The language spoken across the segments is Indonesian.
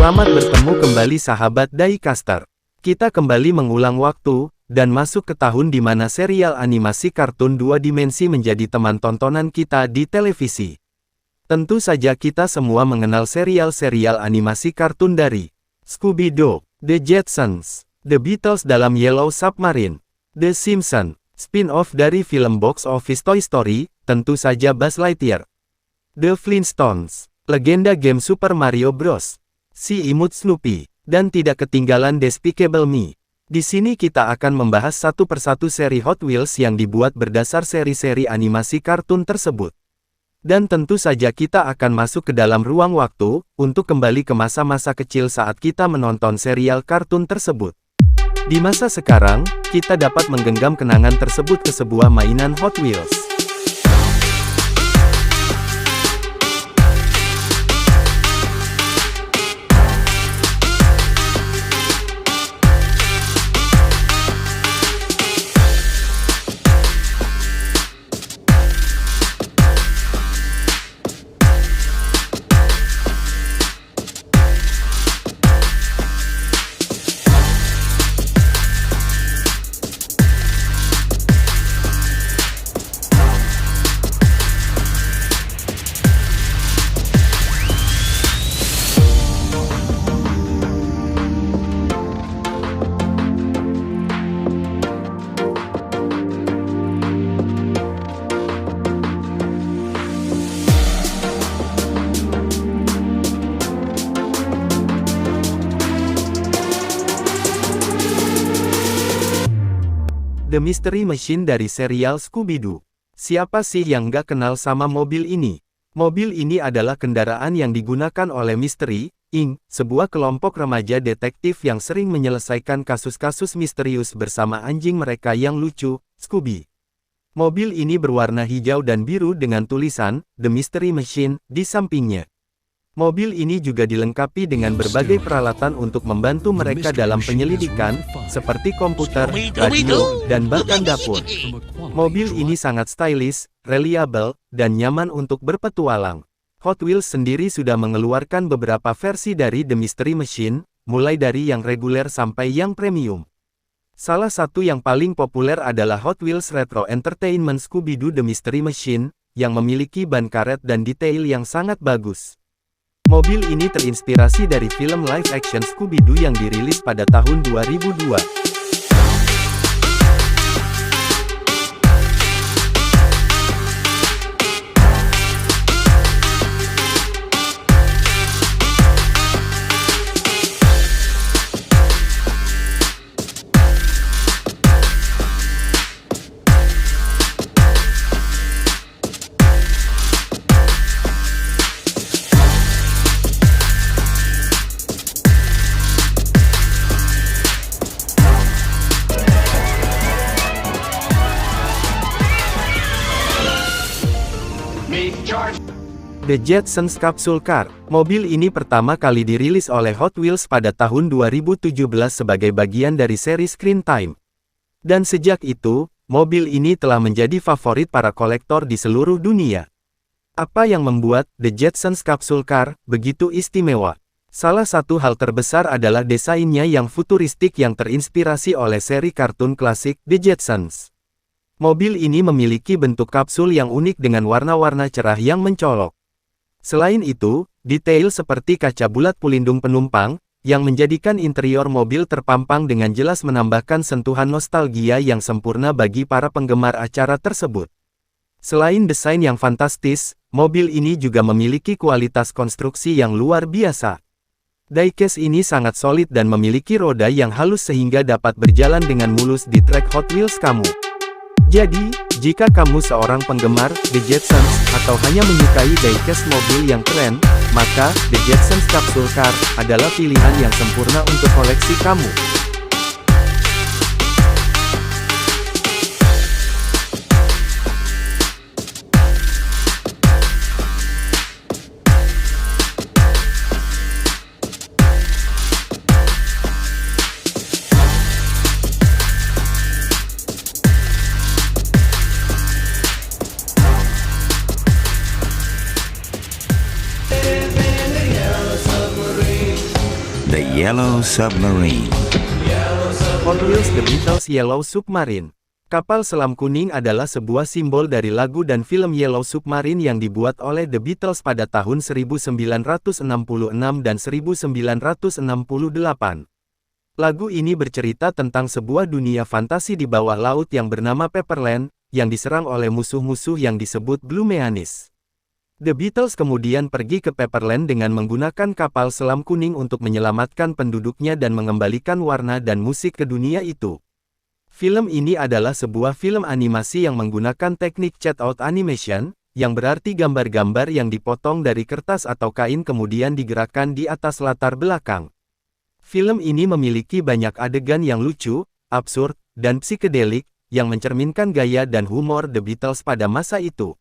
Selamat bertemu kembali sahabat Diecast. Kita kembali mengulang waktu, dan masuk ke tahun di mana serial animasi kartun dua dimensi menjadi teman tontonan kita di televisi. Tentu saja kita semua mengenal serial-serial animasi kartun dari Scooby-Doo, The Jetsons, The Beatles dalam Yellow Submarine, The Simpsons, spin-off dari film box office Toy Story, tentu saja Buzz Lightyear, The Flintstones, legenda game Super Mario Bros., Si Imut Snoopy, dan tidak ketinggalan Despicable Me. Di sini kita akan membahas satu persatu seri Hot Wheels yang dibuat berdasar seri-seri animasi kartun tersebut. Dan tentu saja kita akan masuk ke dalam ruang waktu, untuk kembali ke masa-masa kecil saat kita menonton serial kartun tersebut. Di masa sekarang, kita dapat menggenggam kenangan tersebut ke sebuah mainan Hot Wheels. The Mystery Machine dari serial Scooby-Doo. Siapa sih yang nggak kenal sama mobil ini? Mobil ini adalah kendaraan yang digunakan oleh Mystery, Inc., sebuah kelompok remaja detektif yang sering menyelesaikan kasus-kasus misterius bersama anjing mereka yang lucu, Scooby. Mobil ini berwarna hijau dan biru dengan tulisan, The Mystery Machine, di sampingnya. Mobil ini juga dilengkapi dengan berbagai peralatan untuk membantu mereka dalam penyelidikan, seperti komputer, radio, dan bahkan dapur. Mobil ini sangat stylish, reliable, dan nyaman untuk berpetualang. Hot Wheels sendiri sudah mengeluarkan beberapa versi dari The Mystery Machine, mulai dari yang reguler sampai yang premium. Salah satu yang paling populer adalah Hot Wheels Retro Entertainment Scooby-Doo The Mystery Machine, yang memiliki ban karet dan detail yang sangat bagus. Mobil ini terinspirasi dari film live action Scooby-Doo yang dirilis pada tahun 2002. The Jetsons Capsule Car. Mobil ini pertama kali dirilis oleh Hot Wheels pada tahun 2017 sebagai bagian dari seri Screen Time. Dan sejak itu, mobil ini telah menjadi favorit para kolektor di seluruh dunia. Apa yang membuat The Jetsons Capsule Car begitu istimewa? Salah satu hal terbesar adalah desainnya yang futuristik yang terinspirasi oleh seri kartun klasik The Jetsons. Mobil ini memiliki bentuk kapsul yang unik dengan warna-warna cerah yang mencolok. Selain itu, detail seperti kaca bulat pelindung penumpang, yang menjadikan interior mobil terpampang dengan jelas menambahkan sentuhan nostalgia yang sempurna bagi para penggemar acara tersebut. Selain desain yang fantastis, mobil ini juga memiliki kualitas konstruksi yang luar biasa. Diecast ini sangat solid dan memiliki roda yang halus sehingga dapat berjalan dengan mulus di trek Hot Wheels kamu. Jadi, jika kamu seorang penggemar The Jetsons, atau hanya menyukai diecast mobil yang keren, maka The Jetsons Capsule Car adalah pilihan yang sempurna untuk koleksi kamu. Yellow Submarine. Hot Wheels The Beatles Yellow Submarine. Kapal selam kuning adalah sebuah simbol dari lagu dan film Yellow Submarine yang dibuat oleh The Beatles pada tahun 1966 dan 1968. Lagu ini bercerita tentang sebuah dunia fantasi di bawah laut yang bernama Pepperland, yang diserang oleh musuh-musuh yang disebut Blue Meanies. The Beatles kemudian pergi ke Pepperland dengan menggunakan kapal selam kuning untuk menyelamatkan penduduknya dan mengembalikan warna dan musik ke dunia itu. Film ini adalah sebuah film animasi yang menggunakan teknik cut-out animation, yang berarti gambar-gambar yang dipotong dari kertas atau kain kemudian digerakkan di atas latar belakang. Film ini memiliki banyak adegan yang lucu, absurd, dan psikedelik, yang mencerminkan gaya dan humor The Beatles pada masa itu.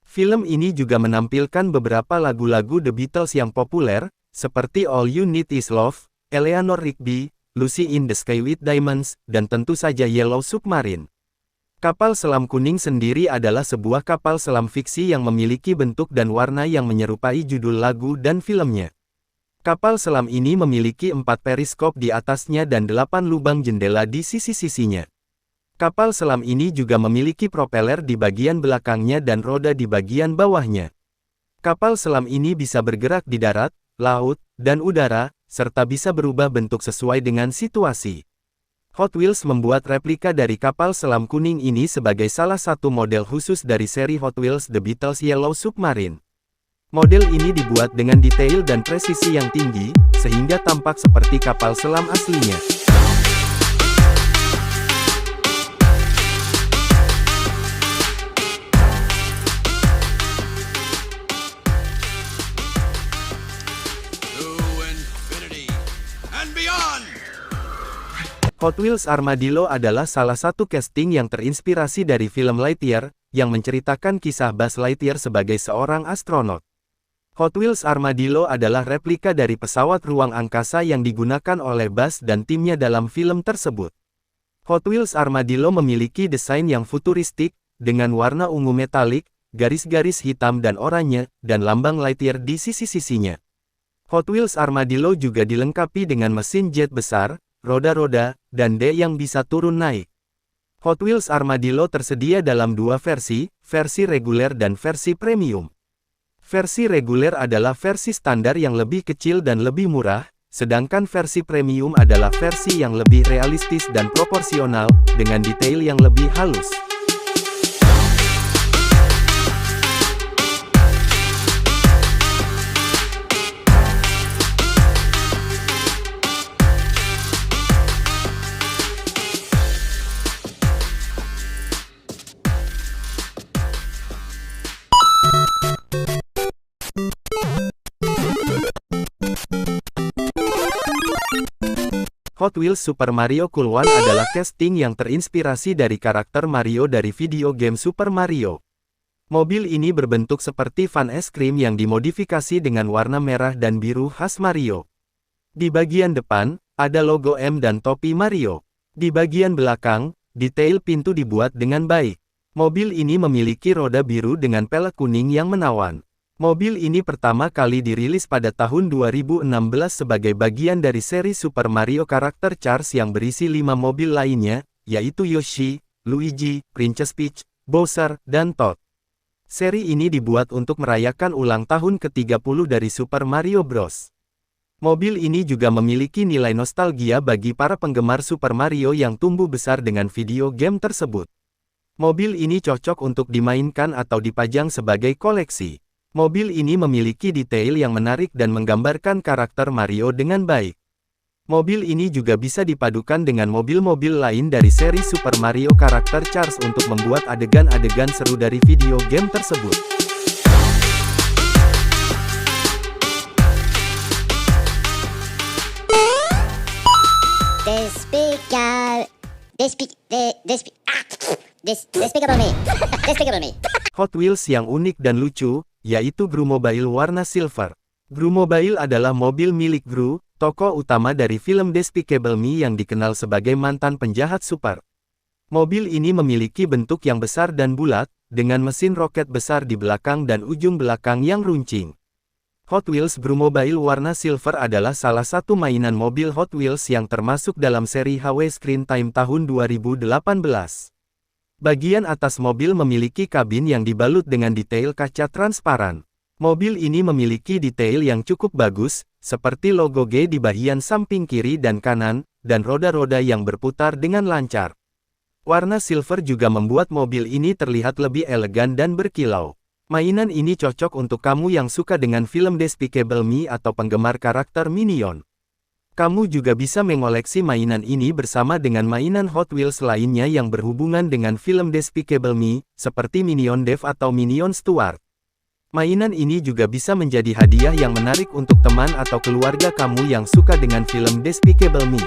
Film ini juga menampilkan beberapa lagu-lagu The Beatles yang populer, seperti All You Need Is Love, Eleanor Rigby, Lucy in the Sky with Diamonds, dan tentu saja Yellow Submarine. Kapal selam kuning sendiri adalah sebuah kapal selam fiksi yang memiliki bentuk dan warna yang menyerupai judul lagu dan filmnya. Kapal selam ini memiliki 4 periskop di atasnya dan 8 lubang jendela di sisi-sisinya. Kapal selam ini juga memiliki propeller di bagian belakangnya dan roda di bagian bawahnya. Kapal selam ini bisa bergerak di darat, laut, dan udara, serta bisa berubah bentuk sesuai dengan situasi. Hot Wheels membuat replika dari kapal selam kuning ini sebagai salah satu model khusus dari seri Hot Wheels The Beatles Yellow Submarine. Model ini dibuat dengan detail dan presisi yang tinggi, sehingga tampak seperti kapal selam aslinya. Hot Wheels Armadillo adalah salah satu casting yang terinspirasi dari film Lightyear, yang menceritakan kisah Buzz Lightyear sebagai seorang astronot. Hot Wheels Armadillo adalah replika dari pesawat ruang angkasa yang digunakan oleh Buzz dan timnya dalam film tersebut. Hot Wheels Armadillo memiliki desain yang futuristik, dengan warna ungu metalik, garis-garis hitam dan oranye, dan lambang Lightyear di sisi-sisinya. Hot Wheels Armadillo juga dilengkapi dengan mesin jet besar, roda-roda, dan dek yang bisa turun naik. Hot Wheels Armadillo tersedia dalam 2 versi, versi reguler dan versi premium. Versi reguler adalah versi standar yang lebih kecil dan lebih murah, sedangkan versi premium adalah versi yang lebih realistis dan proporsional, dengan detail yang lebih halus. Hot Wheels Super Mario Cool One adalah casting yang terinspirasi dari karakter Mario dari video game Super Mario. Mobil ini berbentuk seperti van es krim yang dimodifikasi dengan warna merah dan biru khas Mario. Di bagian depan, ada logo M dan topi Mario. Di bagian belakang, detail pintu dibuat dengan baik. Mobil ini memiliki roda biru dengan pelek kuning yang menawan. Mobil ini pertama kali dirilis pada tahun 2016 sebagai bagian dari seri Super Mario Character Cars yang berisi 5 mobil lainnya, yaitu Yoshi, Luigi, Princess Peach, Bowser, dan Toad. Seri ini dibuat untuk merayakan ulang tahun ke-30 dari Super Mario Bros. Mobil ini juga memiliki nilai nostalgia bagi para penggemar Super Mario yang tumbuh besar dengan video game tersebut. Mobil ini cocok untuk dimainkan atau dipajang sebagai koleksi. Mobil ini memiliki detail yang menarik dan menggambarkan karakter Mario dengan baik. Mobil ini juga bisa dipadukan dengan mobil-mobil lain dari seri Super Mario Character Cars untuk membuat adegan-adegan seru dari video game tersebut. Despicable Me. Hot Wheels yang unik dan lucu, yaitu Grumobile warna silver. Grumobile adalah mobil milik Gru, tokoh utama dari film Despicable Me yang dikenal sebagai mantan penjahat super. Mobil ini memiliki bentuk yang besar dan bulat, dengan mesin roket besar di belakang dan ujung belakang yang runcing. Hot Wheels Brumobile warna silver adalah salah satu mainan mobil Hot Wheels yang termasuk dalam seri HW Screen Time tahun 2018. Bagian atas mobil memiliki kabin yang dibalut dengan detail kaca transparan. Mobil ini memiliki detail yang cukup bagus, seperti logo G di bagian samping kiri dan kanan, dan roda-roda yang berputar dengan lancar. Warna silver juga membuat mobil ini terlihat lebih elegan dan berkilau. Mainan ini cocok untuk kamu yang suka dengan film Despicable Me atau penggemar karakter Minion. Kamu juga bisa mengoleksi mainan ini bersama dengan mainan Hot Wheels lainnya yang berhubungan dengan film Despicable Me, seperti Minion Dave atau Minion Stuart. Mainan ini juga bisa menjadi hadiah yang menarik untuk teman atau keluarga kamu yang suka dengan film Despicable Me.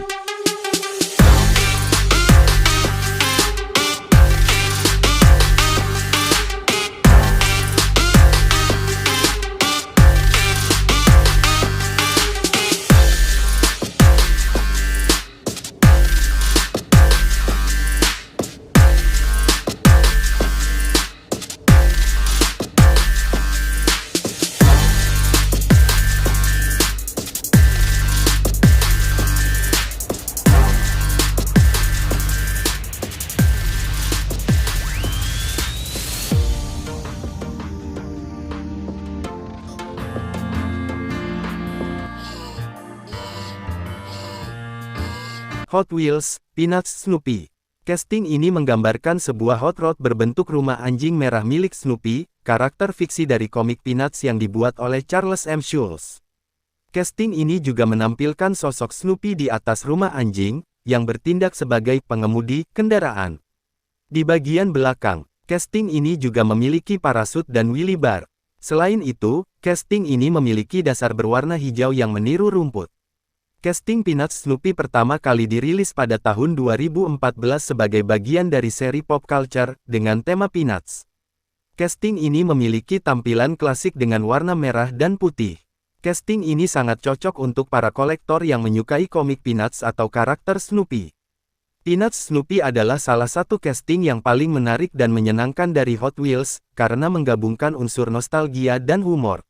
Hot Wheels, Peanuts Snoopy. Casting ini menggambarkan sebuah hot rod berbentuk rumah anjing merah milik Snoopy, karakter fiksi dari komik Peanuts yang dibuat oleh Charles M. Schulz. Casting ini juga menampilkan sosok Snoopy di atas rumah anjing, yang bertindak sebagai pengemudi kendaraan. Di bagian belakang, casting ini juga memiliki parasut dan wheelie bar. Selain itu, casting ini memiliki dasar berwarna hijau yang meniru rumput. Casting Peanuts Snoopy pertama kali dirilis pada tahun 2014 sebagai bagian dari seri pop culture, dengan tema Peanuts. Casting ini memiliki tampilan klasik dengan warna merah dan putih. Casting ini sangat cocok untuk para kolektor yang menyukai komik Peanuts atau karakter Snoopy. Peanuts Snoopy adalah salah satu casting yang paling menarik dan menyenangkan dari Hot Wheels, karena menggabungkan unsur nostalgia dan humor.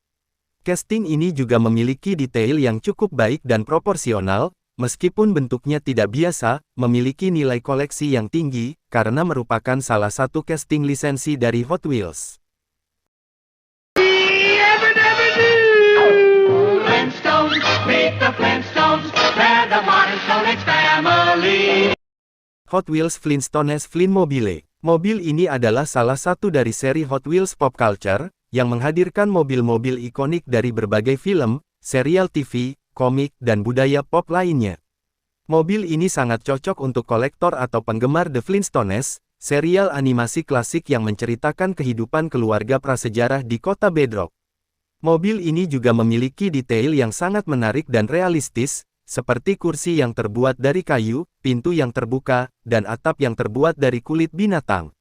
Casting ini juga memiliki detail yang cukup baik dan proporsional, meskipun bentuknya tidak biasa, memiliki nilai koleksi yang tinggi, karena merupakan salah satu casting lisensi dari Hot Wheels. Hot Wheels Flintstones Flintmobile. Mobil ini adalah salah satu dari seri Hot Wheels pop culture, yang menghadirkan mobil-mobil ikonik dari berbagai film, serial TV, komik, dan budaya pop lainnya. Mobil ini sangat cocok untuk kolektor atau penggemar The Flintstones, serial animasi klasik yang menceritakan kehidupan keluarga prasejarah di kota Bedrock. Mobil ini juga memiliki detail yang sangat menarik dan realistis, seperti kursi yang terbuat dari kayu, pintu yang terbuka, dan atap yang terbuat dari kulit binatang.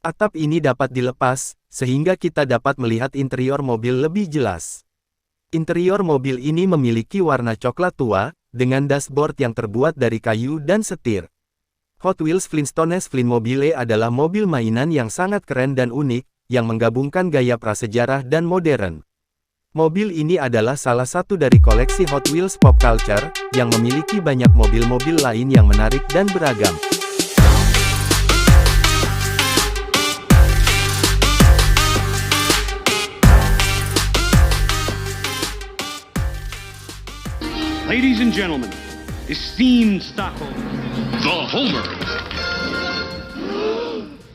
Atap ini dapat dilepas, sehingga kita dapat melihat interior mobil lebih jelas. Interior mobil ini memiliki warna coklat tua, dengan dashboard yang terbuat dari kayu dan setir. Hot Wheels Flintstones Flintmobile adalah mobil mainan yang sangat keren dan unik, yang menggabungkan gaya prasejarah dan modern. Mobil ini adalah salah satu dari koleksi Hot Wheels pop culture, yang memiliki banyak mobil-mobil lain yang menarik dan beragam. Ladies and gentlemen, esteemed stockholders, the Homer.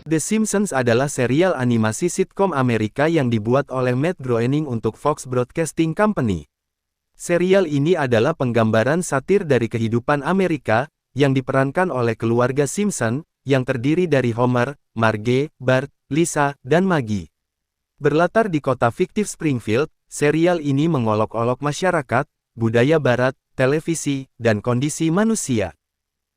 The Simpsons adalah serial animasi sitkom Amerika yang dibuat oleh Matt Groening untuk Fox Broadcasting Company. Serial ini adalah penggambaran satir dari kehidupan Amerika, yang diperankan oleh keluarga Simpson, yang terdiri dari Homer, Marge, Bart, Lisa, dan Maggie. Berlatar di kota fiktif Springfield, serial ini mengolok-olok masyarakat, budaya barat, televisi, dan kondisi manusia.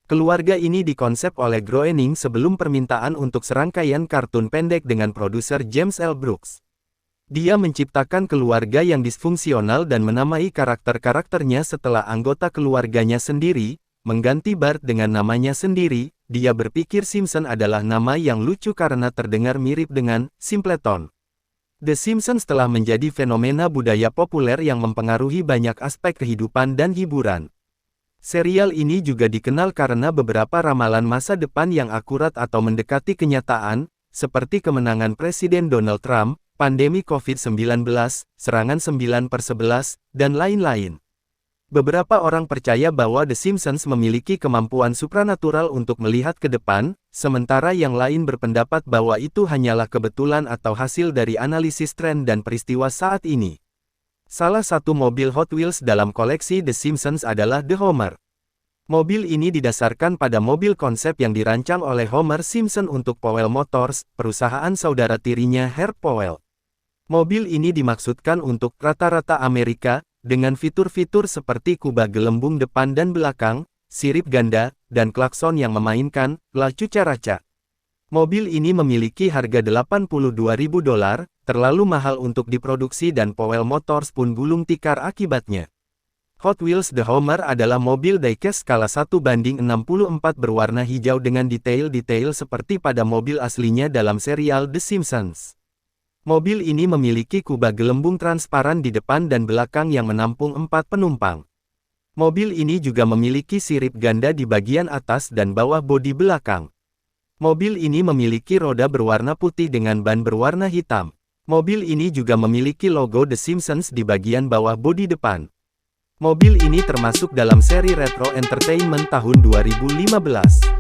Keluarga ini dikonsep oleh Groening sebelum permintaan untuk serangkaian kartun pendek dengan produser James L. Brooks. Dia menciptakan keluarga yang disfungsional dan menamai karakter-karakternya setelah anggota keluarganya sendiri, mengganti Bart dengan namanya sendiri. Dia berpikir Simpson adalah nama yang lucu karena terdengar mirip dengan Simpleton. The Simpsons telah menjadi fenomena budaya populer yang mempengaruhi banyak aspek kehidupan dan hiburan. Serial ini juga dikenal karena beberapa ramalan masa depan yang akurat atau mendekati kenyataan, seperti kemenangan Presiden Donald Trump, pandemi COVID-19, serangan 9/11, dan lain-lain. Beberapa orang percaya bahwa The Simpsons memiliki kemampuan supranatural untuk melihat ke depan, sementara yang lain berpendapat bahwa itu hanyalah kebetulan atau hasil dari analisis tren dan peristiwa saat ini. Salah satu mobil Hot Wheels dalam koleksi The Simpsons adalah The Homer. Mobil ini didasarkan pada mobil konsep yang dirancang oleh Homer Simpson untuk Powell Motors, perusahaan saudara tirinya Herb Powell. Mobil ini dimaksudkan untuk rata-rata Amerika, dengan fitur-fitur seperti kubah gelembung depan dan belakang, sirip ganda, dan klakson yang memainkan "La Cucaracha". Mobil ini memiliki harga $82.000, terlalu mahal untuk diproduksi dan Powell Motors pun gulung tikar akibatnya. Hot Wheels The Homer adalah mobil diecast skala 1:64 berwarna hijau dengan detail-detail seperti pada mobil aslinya dalam serial The Simpsons. Mobil ini memiliki kubah gelembung transparan di depan dan belakang yang menampung 4 penumpang. Mobil ini juga memiliki sirip ganda di bagian atas dan bawah bodi belakang. Mobil ini memiliki roda berwarna putih dengan ban berwarna hitam. Mobil ini juga memiliki logo The Simpsons di bagian bawah bodi depan. Mobil ini termasuk dalam seri Retro Entertainment tahun 2015.